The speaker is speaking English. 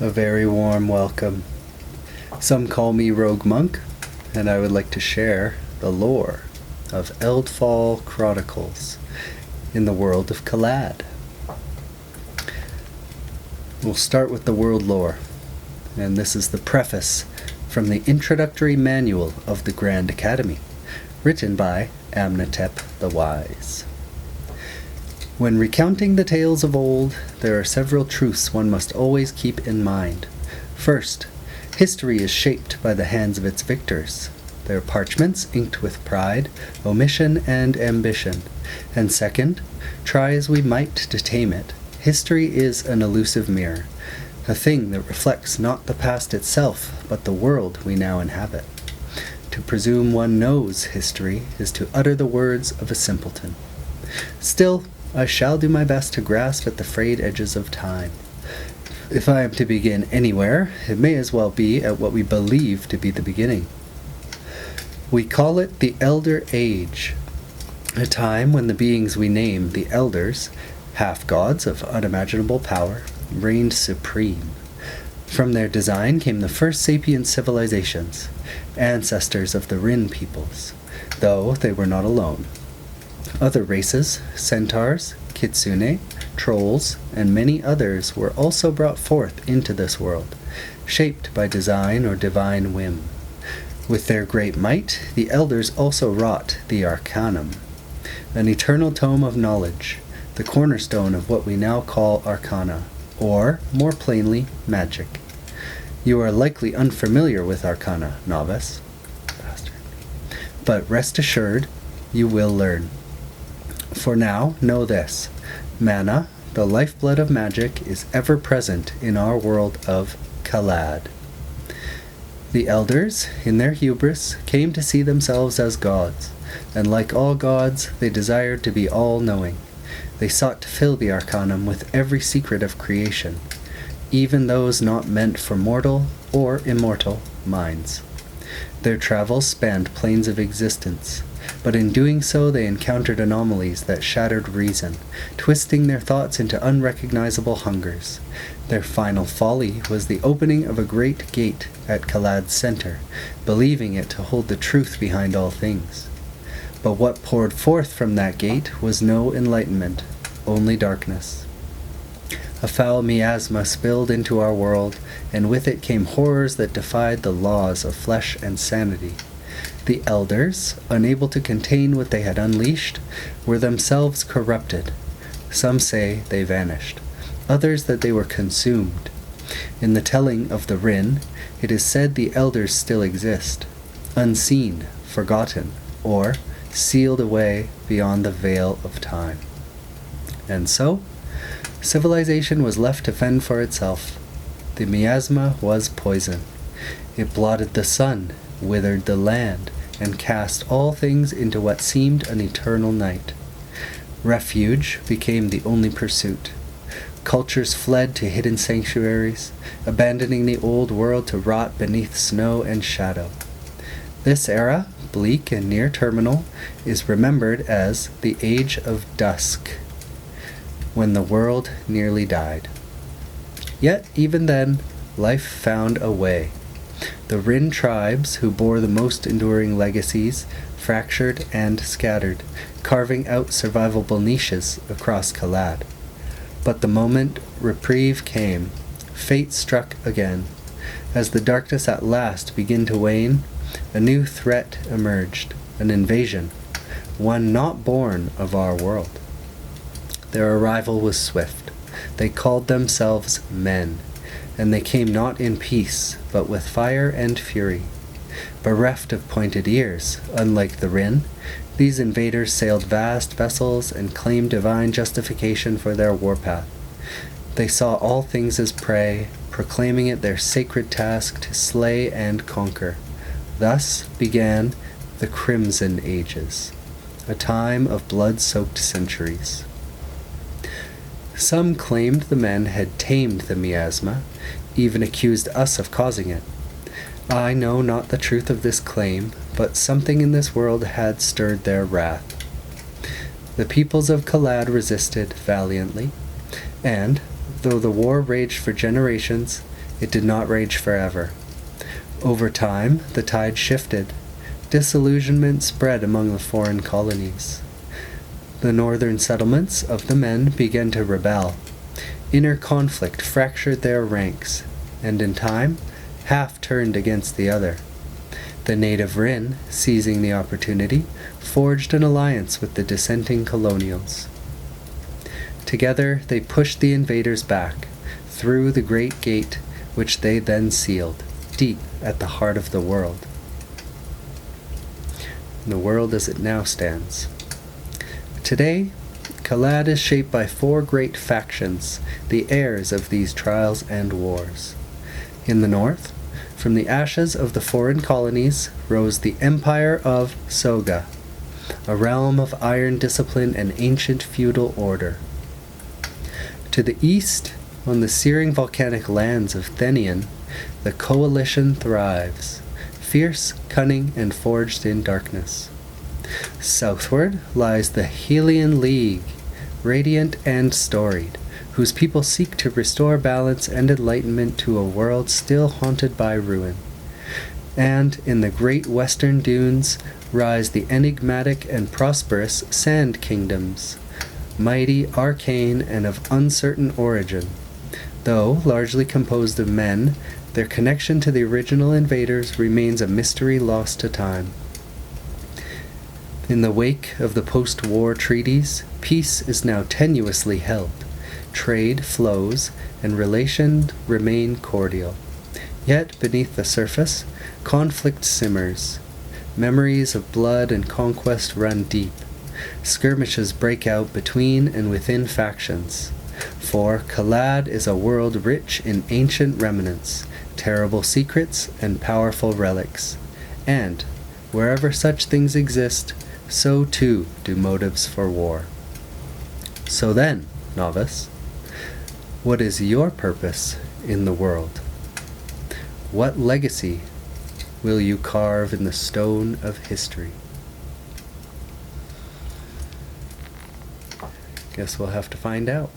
A very warm welcome. Some call me Rogue Monk, and I would like to share the lore of Eldfall Chronicles in the world of Kalad. We'll start with the world lore, and this is the preface from the introductory manual of the Grand Academy, written by Amnatep the Wise. When recounting the tales of old, there are several truths one must always keep in mind. First, history is shaped by the hands of its victors, their parchments inked with pride, omission, and ambition. And second, try as we might to tame it, history is an elusive mirror, a thing that reflects not the past itself, but the world we now inhabit. To presume one knows history is to utter the words of a simpleton. Still, I shall do my best to grasp at the frayed edges of time. If I am to begin anywhere, it may as well be at what we believe to be the beginning. We call it the Elder Age, a time when the beings we name the Elders, half-gods of unimaginable power, reigned supreme. From their design came the first sapient civilizations, ancestors of the Rin peoples, though they were not alone. Other races, centaurs, kitsune, trolls, and many others were also brought forth into this world, shaped by design or divine whim. With their great might, the elders also wrought the Arcanum, an eternal tome of knowledge, the cornerstone of what we now call arcana, or, more plainly, magic. You are likely unfamiliar with arcana, novice. But rest assured, you will learn. For now, know this. Mana, the lifeblood of magic, is ever present in our world of Kalad. The elders, in their hubris, came to see themselves as gods, and like all gods, they desired to be all-knowing. They sought to fill the Arcanum with every secret of creation, even those not meant for mortal or immortal minds. Their travels spanned planes of existence, but in doing so they encountered anomalies that shattered reason, twisting their thoughts into unrecognizable hungers. Their final folly was the opening of a great gate at Kalad's center, believing it to hold the truth behind all things. But what poured forth from that gate was no enlightenment, only darkness. A foul miasma spilled into our world, and with it came horrors that defied the laws of flesh and sanity. The elders, unable to contain what they had unleashed, were themselves corrupted. Some say they vanished, others that they were consumed. In the telling of the Rin, it is said the elders still exist, unseen, forgotten, or sealed away beyond the veil of time. And so, civilization was left to fend for itself. The miasma was poison. It blotted the sun, withered the land, and cast all things into what seemed an eternal night. Refuge became the only pursuit. Cultures fled to hidden sanctuaries, abandoning the old world to rot beneath snow and shadow. This era, bleak and near terminal, is remembered as the Age of Dusk, when the world nearly died. Yet, even then, life found a way. The Rin tribes, who bore the most enduring legacies, fractured and scattered, carving out survivable niches across Kalad. But the moment reprieve came, fate struck again. As the darkness at last began to wane, a new threat emerged, an invasion, one not born of our world. Their arrival was swift. They called themselves men, and they came not in peace, but with fire and fury. Bereft of pointed ears, unlike the Rin, these invaders sailed vast vessels and claimed divine justification for their warpath. They saw all things as prey, proclaiming it their sacred task to slay and conquer. Thus began the Crimson Ages, a time of blood-soaked centuries. Some claimed the men had tamed the miasma, even accused us of causing it. I know not the truth of this claim, but something in this world had stirred their wrath. The peoples of Kalad resisted valiantly, and, though the war raged for generations, It did not rage forever. Over time, the tide shifted. Disillusionment spread among the foreign colonies. The northern settlements of the men began to rebel. Inner conflict fractured their ranks, and in time, half turned against the other. The native Rin, seizing the opportunity, forged an alliance with the dissenting colonials. Together they pushed the invaders back, through the great gate, which they then sealed, deep at the heart of the world. The world as it now stands. Today, Kalad is shaped by 4 great factions, the heirs of these trials and wars. In the north, from the ashes of the foreign colonies rose the Empire of Soga, a realm of iron discipline and ancient feudal order. To the east, on the searing volcanic lands of Thenion, the coalition thrives, fierce, cunning, and forged in darkness. Southward lies the Helian League, radiant and storied, whose people seek to restore balance and enlightenment to a world still haunted by ruin. And in the great western dunes rise the enigmatic and prosperous Sand Kingdoms, mighty, arcane, and of uncertain origin. Though largely composed of men, their connection to the original invaders remains a mystery lost to time. In the wake of the post-war treaties, peace is now tenuously held. Trade flows, and relations remain cordial. Yet beneath the surface, conflict simmers. Memories of blood and conquest run deep. Skirmishes break out between and within factions. For Kalad is a world rich in ancient remnants, terrible secrets, and powerful relics. And, wherever such things exist, so too do motives for war. So then, novice, what is your purpose in the world? What legacy will you carve in the stone of history? Guess we'll have to find out.